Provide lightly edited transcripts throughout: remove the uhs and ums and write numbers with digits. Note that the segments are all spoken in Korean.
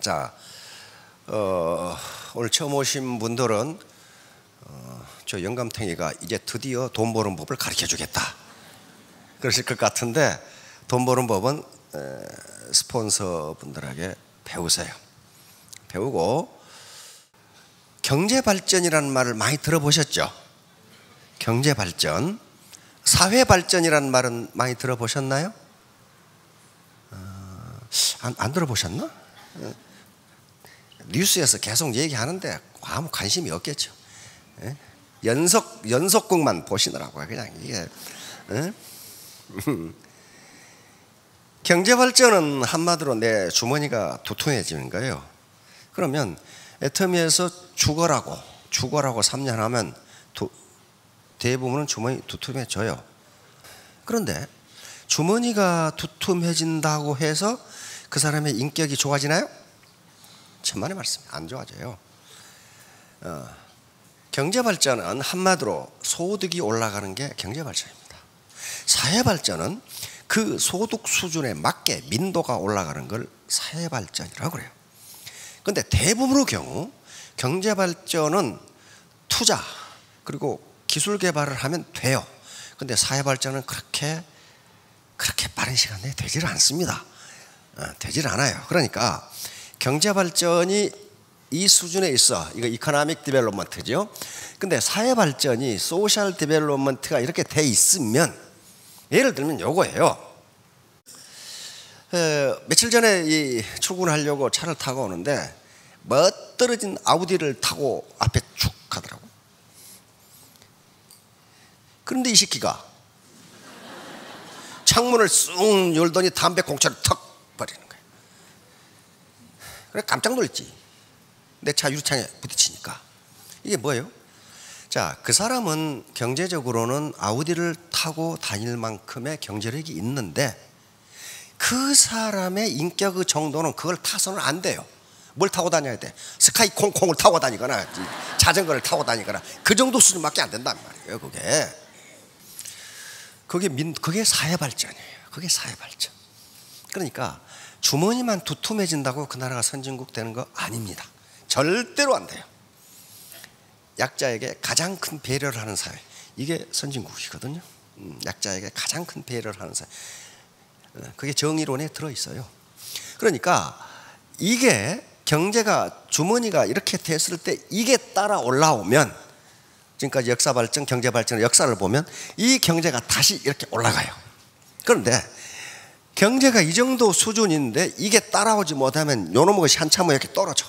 자, 오늘 처음 오신 분들은 저 영감탱이가 이제 드디어 돈 버는 법을 가르쳐 주겠다 그러실 것 같은데, 돈 버는 법은 스폰서 분들에게 배우세요. 배우고, 경제발전이라는 말을 많이 들어보셨죠? 경제발전. 사회발전이라는 말은 많이 들어보셨나요? 안 들어보셨나? 뉴스에서 계속 얘기하는데 아무 관심이 없겠죠. 연속극만 보시느라고요. 그냥 이게. 경제발전은 한마디로 내 주머니가 두툼해지는 거예요. 그러면 애터미에서 죽어라고 3년 하면 대부분은 주머니 두툼해져요. 그런데 주머니가 두툼해진다고 해서 그 사람의 인격이 좋아지나요? 천만의 말씀, 안 좋아져요. 경제발전은 한마디로 소득이 올라가는 게 경제발전입니다. 사회발전은 그 소득 수준에 맞게 민도가 올라가는 걸 사회발전이라고 그래요. 그런데 대부분의 경우 경제발전은 투자 그리고 기술 개발을 하면 돼요. 그런데 사회발전은 그렇게 빠른 시간 내에 되질 않습니다. 되질 않아요. 그러니까 경제발전이 이 수준에 있어. 이거 이코노믹 디벨롭먼트죠. 근데 사회발전이 소셜 디벨롭먼트가 이렇게 돼 있으면, 예를 들면 요거예요. 며칠 전에 출근하려고 차를 타고 오는데 멋들어진 아우디를 타고 앞에 쭉 가더라고. 그런데 이 새끼가 창문을 쑥 열더니 담배 공차를 턱 버리는 거예요. 그래 깜짝 놀랐지. 내 차 유리창에 부딪히니까. 이게 뭐예요? 자, 그 사람은 경제적으로는 아우디를 타고 다닐 만큼의 경제력이 있는데 그 사람의 인격의 정도는 그걸 타서는 안 돼요. 뭘 타고 다녀야 돼? 스카이 콩콩을 타고 다니거나 자전거를 타고 다니거나 그 정도 수준밖에 안 된단 말이에요. 그게 사회발전이에요. 그게 사회발전. 그러니까 주머니만 두툼해진다고 그 나라가 선진국 되는 거 아닙니다. 절대로 안 돼요. 약자에게 가장 큰 배려를 하는 사회, 이게 선진국이거든요. 약자에게 가장 큰 배려를 하는 사회, 그게 정의론에 들어있어요. 그러니까 이게 경제가, 주머니가 이렇게 됐을 때 이게 따라 올라오면, 지금까지 역사발전, 경제발전의 역사를 보면 이 경제가 다시 이렇게 올라가요. 그런데 경제가 이 정도 수준인데 이게 따라오지 못하면 요놈의 것이 한참을 이렇게 떨어져.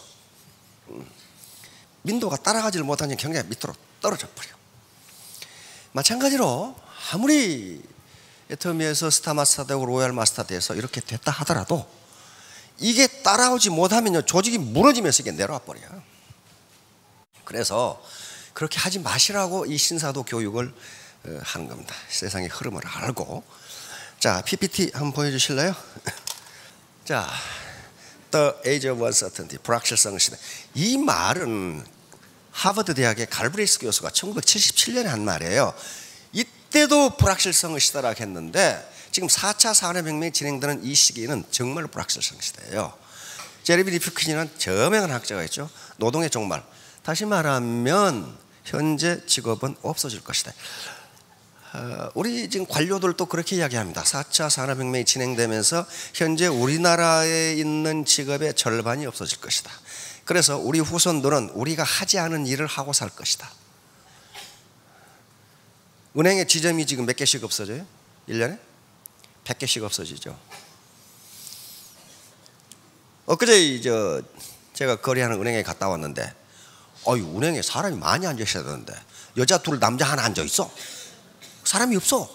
민도가 따라가지를 못하면 경제가 밑으로 떨어져 버려. 마찬가지로 아무리 애터미에서 스타마스터 되고 로얄 마스터 돼서 이렇게 됐다 하더라도 이게 따라오지 못하면 조직이 무너지면서 이게 내려와 버려요. 그래서 그렇게 하지 마시라고 이 신사도 교육을 하는 겁니다. 세상의 흐름을 알고. 자, PPT 한번 보여주실래요? 자, The Age of Uncertainty, 불확실성 시대. 이 말은 하버드 대학의 갈브레이스 교수가 1977년에 한 말이에요. 이때도 불확실성의 시대라고 했는데 지금 4차 산업혁명이 진행되는 이 시기는 정말 불확실성 시대예요. 제레미 리프킨이라는 저명한 학자가 있죠. 노동의 종말. 다시 말하면 현재 직업은 없어질 것이다. 우리 지금 관료들도 그렇게 이야기합니다. 4차 산업혁명이 진행되면서 현재 우리나라에 있는 직업의 절반이 없어질 것이다. 그래서 우리 후손들은 우리가 하지 않은 일을 하고 살 것이다. 은행의 지점이 지금 몇 개씩 없어져요? 1년에? 100개씩 없어지죠. 엊그제 제가 거래하는 은행에 갔다 왔는데 은행에 사람이 많이 앉아 있어야 되는데 여자 둘 남자 하나 앉아 있어. 사람이 없어.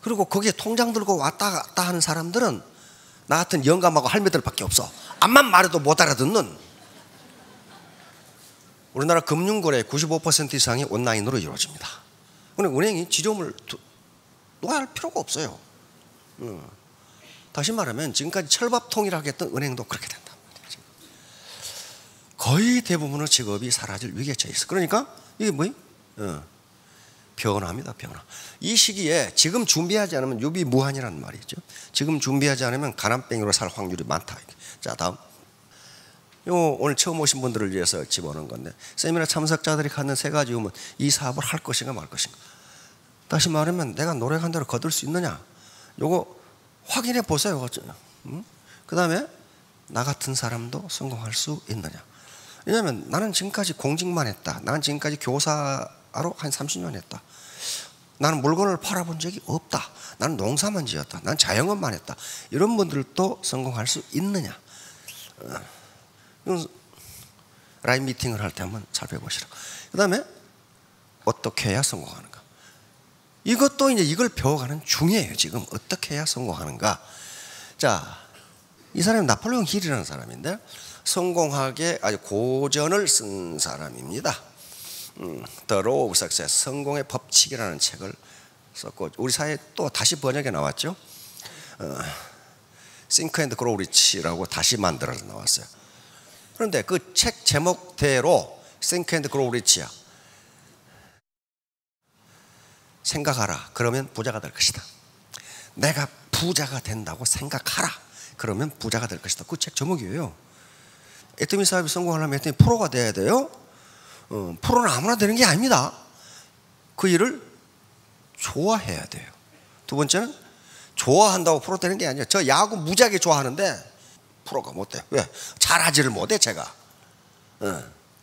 그리고 거기에 통장 들고 왔다 갔다 하는 사람들은 나 같은 영감하고 할매들밖에 없어. 암만 말해도 못 알아듣는. 우리나라 금융거래 95% 이상이 온라인으로 이루어집니다. 그런데 은행이 지점을 놔야 할 필요가 없어요. 다시 말하면 지금까지 철밥통이라고 했던 은행도 그렇게 된단 말이에요. 거의 대부분의 직업이 사라질 위기에 처해 있어. 그러니까 이게 뭐예요? 변화입니다. 변화. 이 시기에 지금 준비하지 않으면 유비무환이라는 말이죠. 지금 준비하지 않으면 가난뱅이로 살 확률이 많다. 자, 다음. 요 오늘 처음 오신 분들을 위해서 집어넣은 건데, 세미나 참석자들이 갖는 세 가지 의문, 이 사업을 할 것인가 말 것인가. 다시 말하면 내가 노력한 대로 거둘 수 있느냐, 요거 확인해 보세요. 그 다음에 나 같은 사람도 성공할 수 있느냐. 왜냐하면 나는 지금까지 공직만 했다, 나는 지금까지 교사로 한 30년 했다, 나는 물건을 팔아본 적이 없다, 나는 농사만 지었다, 나는 자영업만 했다, 이런 분들도 성공할 수 있느냐. 라인 미팅을 할 때 한번 살펴보시라. 그 다음에 어떻게 해야 성공하는가. 이것도 이제 이걸 배워가는 중이에요. 지금 어떻게 해야 성공하는가. 자, 이 사람이 나폴레옹 힐이라는 사람인데 성공학의 아주 고전을 쓴 사람입니다. The Law of Success, 성공의 법칙이라는 책을 썼고, 우리 사회에 또 다시 번역해 나왔죠. Think and Grow Rich라고 다시 만들어서 나왔어요. 그런데 그 책 제목대로 Think and Grow Rich야. 생각하라, 그러면 부자가 될 것이다. 내가 부자가 된다고 생각하라, 그러면 부자가 될 것이다. 그 책 제목이에요. 애터미 사업이 성공하려면 애터미 프로가 돼야 돼요. 프로는 아무나 되는 게 아닙니다. 그 일을 좋아해야 돼요. 두 번째는 좋아한다고 프로 되는 게 아니에요. 저 야구 무지하게 좋아하는데 프로가 못 돼요. 왜? 잘하지를 못해 제가.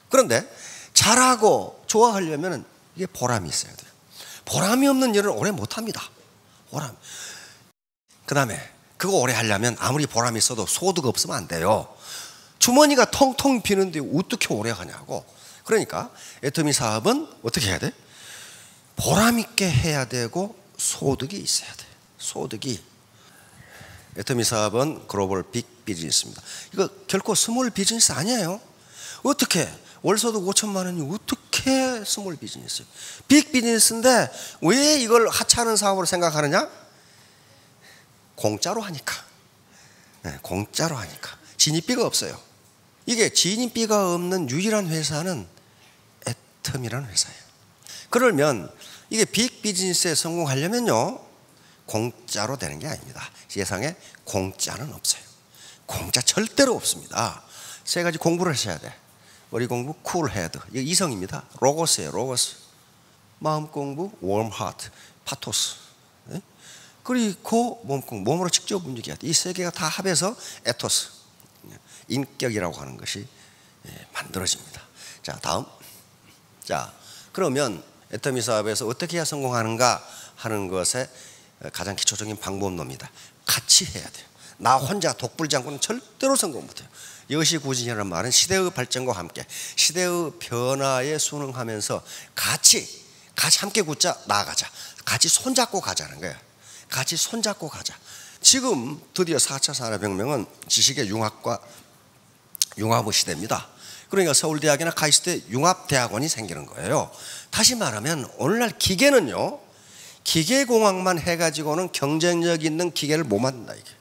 그런데 잘하고 좋아하려면 이게 보람이 있어야 돼요. 보람이 없는 일을 오래 못합니다. 보람. 그 다음에 그거 오래 하려면 아무리 보람이 있어도 소득 없으면 안 돼요. 주머니가 텅텅 비는데 어떻게 오래 하냐고. 그러니까 애터미 사업은 어떻게 해야 돼? 보람 있게 해야 되고 소득이 있어야 돼. 소득이. 애터미 사업은 글로벌 빅 비즈니스입니다. 이거 결코 스몰 비즈니스 아니에요. 어떻게 월소득 5천만 원이 어떻게 스몰 비즈니스예요? 빅 비즈니스인데 왜 이걸 하찮은 사업으로 생각하느냐? 공짜로 하니까. 네, 공짜로 하니까. 진입비가 없어요. 이게 진입비가 없는 유일한 회사는 애터미라는 회사예요. 그러면 이게 빅 비즈니스에 성공하려면요, 공짜로 되는 게 아닙니다. 세상에 공짜는 없어요. 공짜 절대로 없습니다. 세 가지 공부를 하셔야 돼. 머리 공부, 쿨 헤드, 이거 이성입니다. 로고스예요. 로고스. 마음 공부, 웜 하트, 파토스. 네? 그리고 몸 공부, 몸으로 직접 움직여야 돼. 이 세 개가 다 합해서 에토스, 인격이라고 하는 것이 만들어집니다. 자, 다음. 자, 그러면 애터미 사업에서 어떻게 해야 성공하는가 하는 것에 가장 기초적인 방법론입니다. 같이 해야 돼요. 나 혼자 독불장군은 절대로 성공 못해요. 여시구진이라는 말은 시대의 발전과 함께 시대의 변화에 순응하면서 같이 함께 굳자 나아가자. 같이 손잡고 가자는 거예요. 같이 손잡고 가자. 지금 드디어 4차 산업혁명은 지식의 융합과 융합의 시대입니다. 그러니까 서울대학이나 카이스트 융합대학원이 생기는 거예요. 다시 말하면 오늘날 기계는요, 기계공학만 해가지고는 경쟁력 있는 기계를 못 만든다. 이게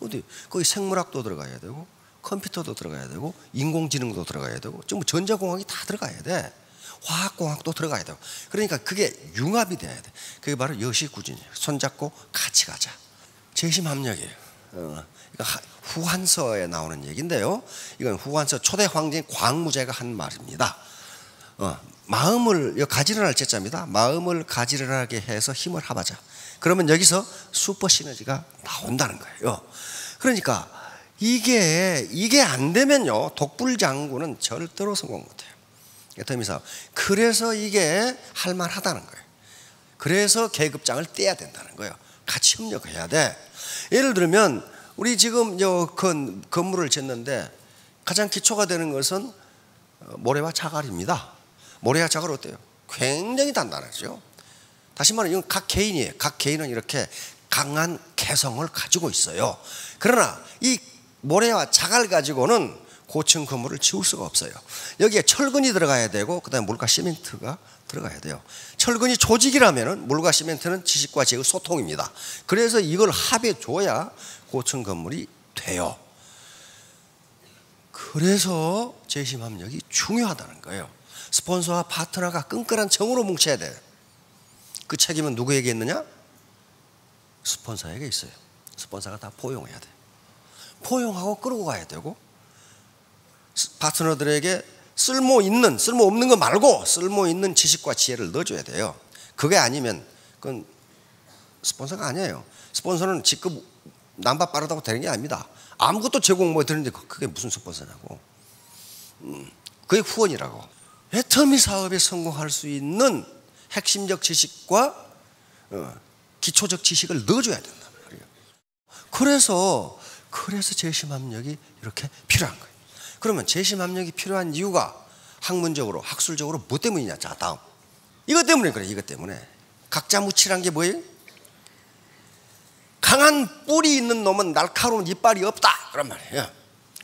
어디 거기 생물학도 들어가야 되고 컴퓨터도 들어가야 되고 인공지능도 들어가야 되고 좀 전자공학이 다 들어가야 돼. 화학공학도 들어가야 되고. 그러니까 그게 융합이 돼야 돼. 그게 바로 여시구진이에요. 손잡고 같이 가자. 재심합력이에요. 후한서에 나오는 얘기인데요, 이건 후한서 초대 황제인 광무제가 한 말입니다. 마음을, 가지런할 제자입니다. 마음을 가지런하게 해서 힘을 합하자. 그러면 여기서 슈퍼 시너지가 나온다는 거예요. 그러니까 이게 안 되면요, 독불장군은 절대로 성공 못해요. 애터미 사업. 그래서 이게 할만하다는 거예요. 그래서 계급장을 떼야 된다는 거예요. 같이 협력해야 돼. 예를 들면 우리 지금 건물을 짓는데 가장 기초가 되는 것은 모래와 자갈입니다. 모래와 자갈 어때요? 굉장히 단단하죠. 다시 말하면 이건 각 개인이에요. 각 개인은 이렇게 강한 개성을 가지고 있어요. 그러나 이 모래와 자갈 가지고는 고층 건물을 지을 수가 없어요. 여기에 철근이 들어가야 되고 그다음에 물과 시멘트가 들어가야 돼요. 철근이 조직이라면 물과 시멘트는 지식과 지혜의 소통입니다. 그래서 이걸 합해 줘야 고층 건물이 돼요. 그래서 재심합력이 중요하다는 거예요. 스폰서와 파트너가 끈끈한 정으로 뭉쳐야 돼요. 그 책임은 누구에게 있느냐? 스폰서에게 있어요. 스폰서가 다 포용해야 돼요. 포용하고 끌고 가야 되고 파트너들에게 쓸모 없는 거 말고 쓸모 있는 지식과 지혜를 넣어줘야 돼요. 그게 아니면 그건 스폰서가 아니에요. 스폰서는 직급 남바 빠르다고 되는 게 아닙니다. 아무것도 제공 못 드는데 그게 무슨 스폰서냐고. 그게 후원이라고. 애터미 사업에 성공할 수 있는 핵심적 지식과 기초적 지식을 넣어줘야 된단 말이에요. 그래서 재심압력이 이렇게 필요한 거예요. 그러면 재심압력이 필요한 이유가 학문적으로 학술적으로 뭐 때문이냐. 자, 다음 이것 때문에 그래. 이것 때문에 각자무치란 게 뭐예요? 강한 뿔이 있는 놈은 날카로운 이빨이 없다 그런 말이에요.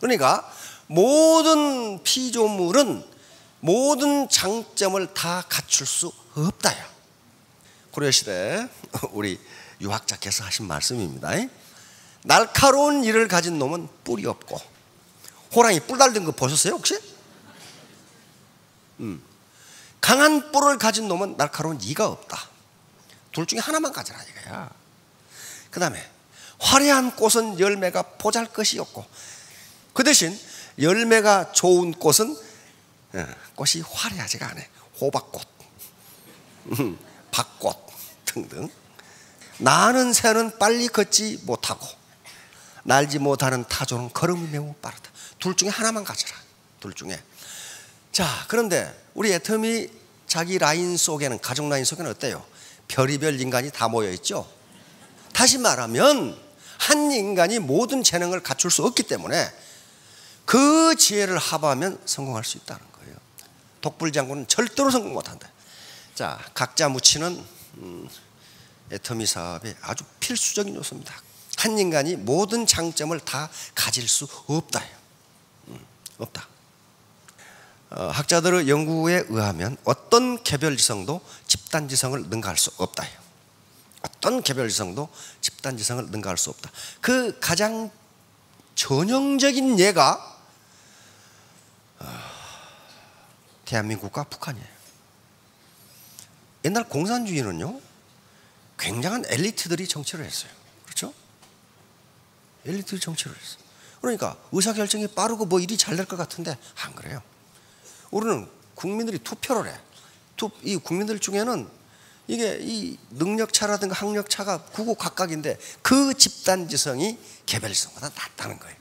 그러니까 모든 피조물은 모든 장점을 다 갖출 수 없다요. 고려시대 우리 유학자께서 하신 말씀입니다. 날카로운 이를 가진 놈은 뿔이 없고, 호랑이 뿔 달린 거 보셨어요 혹시? 강한 뿔을 가진 놈은 날카로운 이가 없다. 둘 중에 하나만 가져라 이거야. 그 다음에 화려한 꽃은 열매가 보잘것이 없고, 그 대신 열매가 좋은 꽃은 꽃이 화려하지가 않아요. 호박꽃, 박꽃 등등. 나는 새는 빨리 걷지 못하고 날지 못하는 타조는 걸음이 매우 빠르다. 둘 중에 하나만 가져라. 둘 중에. 자, 그런데 우리 애터미 자기 라인 속에는, 가족 라인 속에는 어때요? 별의별 인간이 다 모여있죠. 다시 말하면 한 인간이 모든 재능을 갖출 수 없기 때문에 그 지혜를 합하면 성공할 수 있다는 거예요. 독불장군은 절대로 성공 못한다. 자, 각자 묻히는 애터미 사업의 아주 필수적인 요소입니다. 한 인간이 모든 장점을 다 가질 수 없다. 없다. 학자들의 연구에 의하면 어떤 개별지성도 집단지성을 능가할 수 없다. 어떤 개별지성도 집단지성을 능가할 수 없다. 그 가장 전형적인 예가 대한민국과 북한이에요. 옛날 공산주의는요, 굉장한 엘리트들이 정치를 했어요. 그렇죠? 엘리트들이 정치를 했어요. 그러니까 의사결정이 빠르고 뭐 일이 잘 될 것 같은데 안 그래요. 우리는 국민들이 투표를 해. 이 국민들 중에는 이게 이 능력차라든가 학력차가 구구각각인데 그 집단지성이 개별지성보다 낫다는 거예요.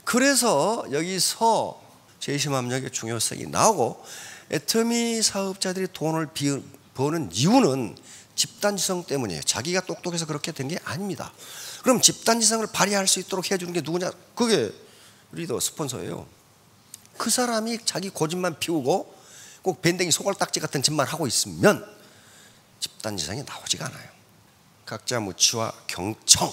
그래서 여기서 재심압력의 중요성이 나오고, 애터미 사업자들이 돈을 버는 이유는 집단지성 때문이에요. 자기가 똑똑해서 그렇게 된 게 아닙니다. 그럼 집단지성을 발휘할 수 있도록 해주는 게 누구냐? 그게 리더 스폰서예요. 그 사람이 자기 고집만 피우고 꼭 밴댕이 소갈딱지 같은 짓만 하고 있으면 집단지성이 나오지가 않아요. 각자 무치와 경청,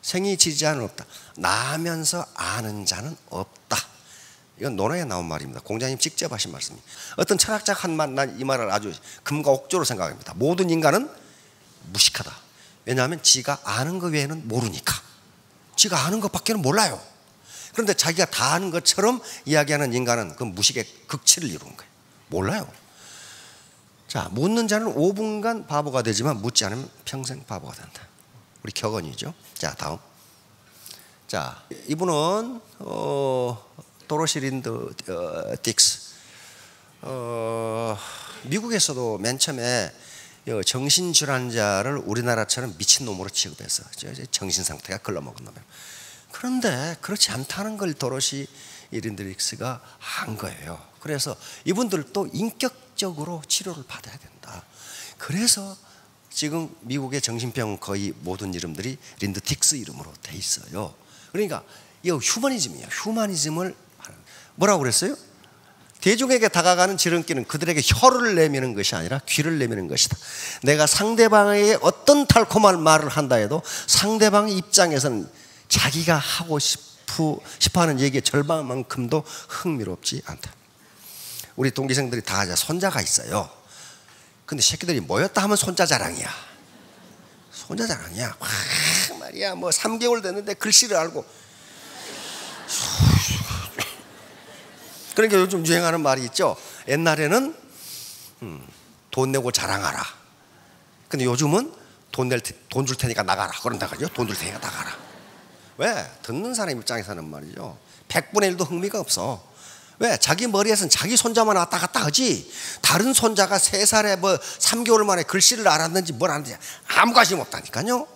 생이 지지자는 없다. 나면서 아는 자는 없다. 이건 논어에 나온 말입니다. 공자님 직접 하신 말씀입니다. 어떤 철학자가 한 말, 난 이 말을 아주 금과 옥조로 생각합니다. 모든 인간은 무식하다. 왜냐하면 지가 아는 것 외에는 모르니까. 지가 아는 것밖에는 몰라요. 그런데 자기가 다 아는 것처럼 이야기하는 인간은 그 무식의 극치를 이루는 거예요. 몰라요. 자, 묻는 자는 5분간 바보가 되지만 묻지 않으면 평생 바보가 된다. 우리 격언이죠. 자, 다음. 자, 이분은 도로시 린드 딕스. 미국에서도 맨 처음에 정신질환자를 우리나라처럼 미친놈으로 취급해서 정신상태가 글러먹은 놈이에요. 그런데 그렇지 않다는 걸 도로시 린드 딕스가 한 거예요. 그래서 이분들도 인격적으로 치료를 받아야 된다. 그래서 지금 미국의 정신병 거의 모든 이름들이 린드 딕스 이름으로 돼 있어요. 그러니까 이거 휴머니즘이에요. 휴머니즘을 뭐라고 그랬어요? 대중에게 다가가는 지름길은 그들에게 혀를 내미는 것이 아니라 귀를 내미는 것이다. 내가 상대방에게 어떤 달콤한 말을 한다 해도 상대방 입장에서는 자기가 하고 싶어하는 얘기의 절반만큼도 흥미롭지 않다. 우리 동기생들이 다 손자가 있어요. 근데 새끼들이 모였다 하면 손자 자랑이야. 손자 자랑이야. 와, 말이야. 뭐 3개월 됐는데 글씨를 알고. 그러니까 요즘 유행하는 말이 있죠. 옛날에는 돈 내고 자랑하라. 근데 요즘은 돈 줄 테니까 나가라. 그런다 그죠? 돈 줄 테니까 나가라. 왜? 듣는 사람 입장에서는 말이죠. 100분의 1도 흥미가 없어. 왜? 자기 머리에서는 자기 손자만 왔다 갔다 하지 다른 손자가 3살에 뭐 3개월 만에 글씨를 알았는지 뭘 알았는지 아무 관심 없다니까요.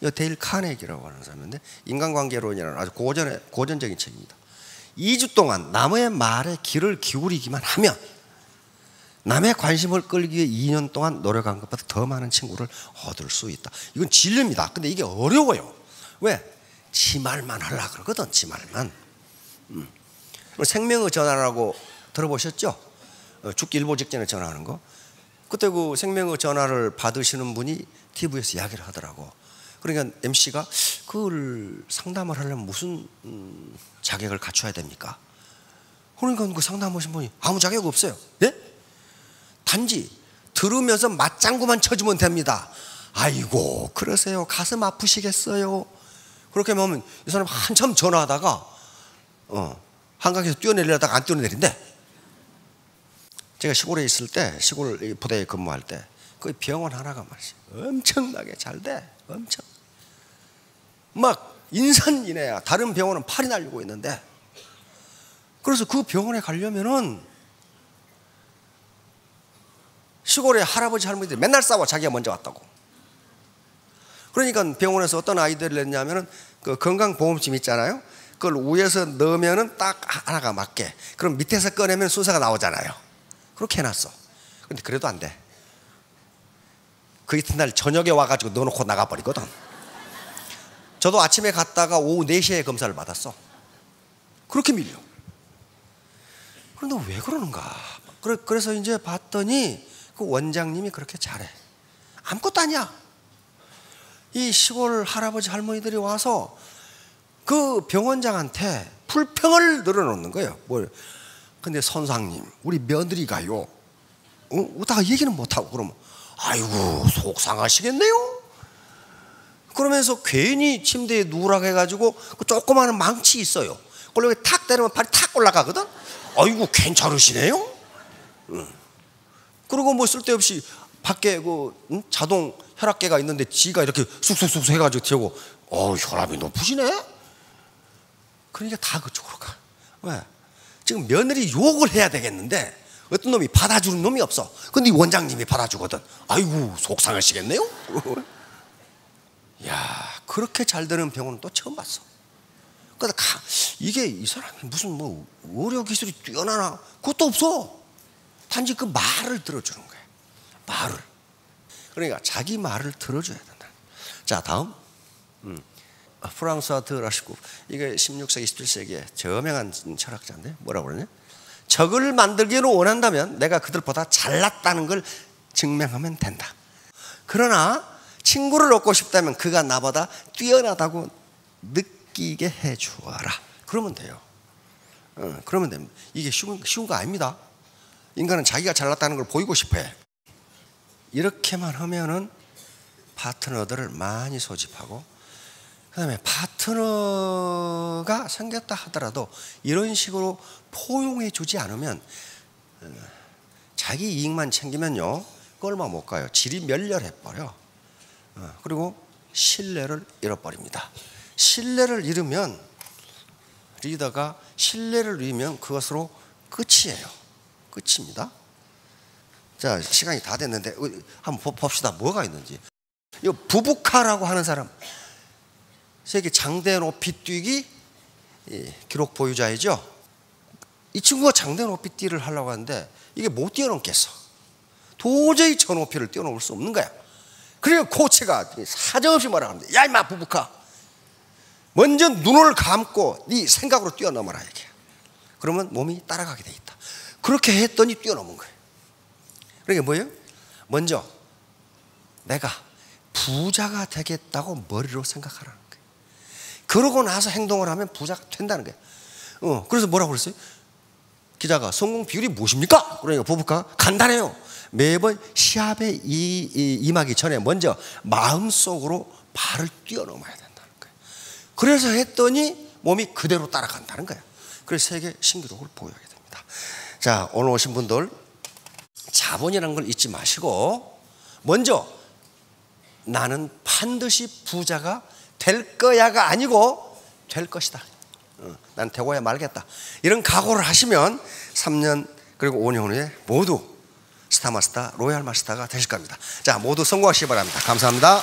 이 데일 카네기라고 하는 사람인데 인간관계론이라는 아주 고전적인 책입니다. 2주 동안 남의 말에 귀를 기울이기만 하면 남의 관심을 끌기 위해 2년 동안 노력한 것보다 더 많은 친구를 얻을 수 있다. 이건 진리입니다. 근데 이게 어려워요. 왜? 지 말만 하려고 그러거든. 지 말만. 생명의 전화라고 들어보셨죠? 죽기 일보 직전에 전화하는 거. 그때 그 생명의 전화를 받으시는 분이 TV에서 이야기를 하더라고. 그러니까 MC가 그걸 상담을 하려면 무슨 자격을 갖춰야 됩니까? 그러니까 그 상담하신 분이 아무 자격 없어요. 네? 단지 들으면서 맞장구만 쳐주면 됩니다. 아이고 그러세요. 가슴 아프시겠어요. 그렇게 하면 이 사람 한참 전화하다가 한강에서 뛰어내리려다가 안 뛰어내린대. 제가 시골에 있을 때 시골 부대에 근무할 때 그 병원 하나가 말이지 엄청나게 잘 돼. 엄청 막 인산인해야. 다른 병원은 팔이 날리고 있는데 그래서 그 병원에 가려면은 시골에 할아버지 할머니들이 맨날 싸워. 자기가 먼저 왔다고. 그러니까 병원에서 어떤 아이디어를 냈냐면은 그 건강보험심 있잖아요. 그걸 위에서 넣으면은 딱 하나가 맞게. 그럼 밑에서 꺼내면 순서가 나오잖아요. 그렇게 해놨어. 근데 그래도 안 돼. 그 이튿날 저녁에 와가지고 넣어놓고 나가버리거든. 저도 아침에 갔다가 오후 4시에 검사를 받았어. 그렇게 밀려. 그런데 왜 그러는가? 그래서 이제 봤더니 그 원장님이 그렇게 잘해. 아무것도 아니야. 이 시골 할아버지 할머니들이 와서 그 병원장한테 불평을 늘어놓는 거예요. 뭘? 근데 선생님, 우리 며느리가요. 오다가 얘기는 못하고 그러면 아이고 속상하시겠네요. 그러면서 괜히 침대에 누우라고 해가지고 그 조그마한 망치 있어요. 그걸 여기 탁 때리면 발이 탁 올라가거든. 아이고 괜찮으시네요. 그리고 뭐 쓸데없이 밖에 그 자동 혈압계가 있는데 지가 이렇게 쑥쑥쑥 해가지고 튀고 혈압이 높으시네. 그러니까 다 그쪽으로 가. 왜? 지금 며느리 욕을 해야 되겠는데 어떤 놈이 받아주는 놈이 없어. 근데 이 원장님이 받아주거든. 아이고 속상하시겠네요. 야, 그렇게 잘 되는 병원은 또 처음 봤어. 그러니까 이게 이 사람이 무슨 뭐 의료 기술이 뛰어나나 그것도 없어. 단지 그 말을 들어주는 거야. 말을. 그러니까 자기 말을 들어줘야 된다. 자, 다음. 프랑스와 드라시쿠. 이게 16세기, 17세기의 저명한 철학자인데 뭐라고 그러냐? 적을 만들기를 원한다면 내가 그들보다 잘났다는 걸 증명하면 된다. 그러나 친구를 얻고 싶다면 그가 나보다 뛰어나다고 느끼게 해주어라. 그러면 돼요. 그러면 됩니다. 이게 쉬운 거 아닙니다. 인간은 자기가 잘났다는 걸 보이고 싶어해. 이렇게만 하면은 파트너들을 많이 소집하고, 그 다음에 파트너가 생겼다 하더라도 이런 식으로 포용해 주지 않으면 자기 이익만 챙기면요 그 얼마 못 가요. 질이 멸렬해 버려. 그리고 신뢰를 잃어버립니다. 신뢰를 잃으면, 리더가 신뢰를 잃으면 그것으로 끝이에요. 끝입니다. 자, 시간이 다 됐는데 한번 봅시다. 뭐가 있는지. 이 부부카라고 하는 사람, 세계 장대 높이 뛰기 기록 보유자이죠. 이 친구가 장대 높이 뛰기를 하려고 하는데 이게 못 뛰어넘겠어. 도저히 저 높이를 뛰어넘을 수 없는 거야. 그러니까 코치가 사정없이 뭐라 합니다. 야 임마 부부카, 먼저 눈을 감고 네 생각으로 뛰어넘어라 이게. 그러면 몸이 따라가게 돼 있다. 그렇게 했더니 뛰어넘은 거예요. 그러니까 뭐예요? 먼저 내가 부자가 되겠다고 머리로 생각하라는 거예요. 그러고 나서 행동을 하면 부자가 된다는 거예요. 그래서 뭐라고 그랬어요? 기자가 성공 비율이 무엇입니까? 그러니까 부부가 간단해요. 매번 시합에 임하기 전에 먼저 마음속으로 발을 뛰어넘어야 된다는 거예요. 그래서 했더니 몸이 그대로 따라간다는 거예요. 그래서 세계 신기록을 보유하게 됩니다. 자, 오늘 오신 분들 자본이라는 걸 잊지 마시고 먼저 나는 반드시 부자가 될 거야가 아니고 될 것이다. 난 되고야 말겠다. 이런 각오를 하시면 3년 그리고 5년 후에 모두 스타마스터, 로얄 마스터가 되실 겁니다. 자, 모두 성공하시기 바랍니다. 감사합니다.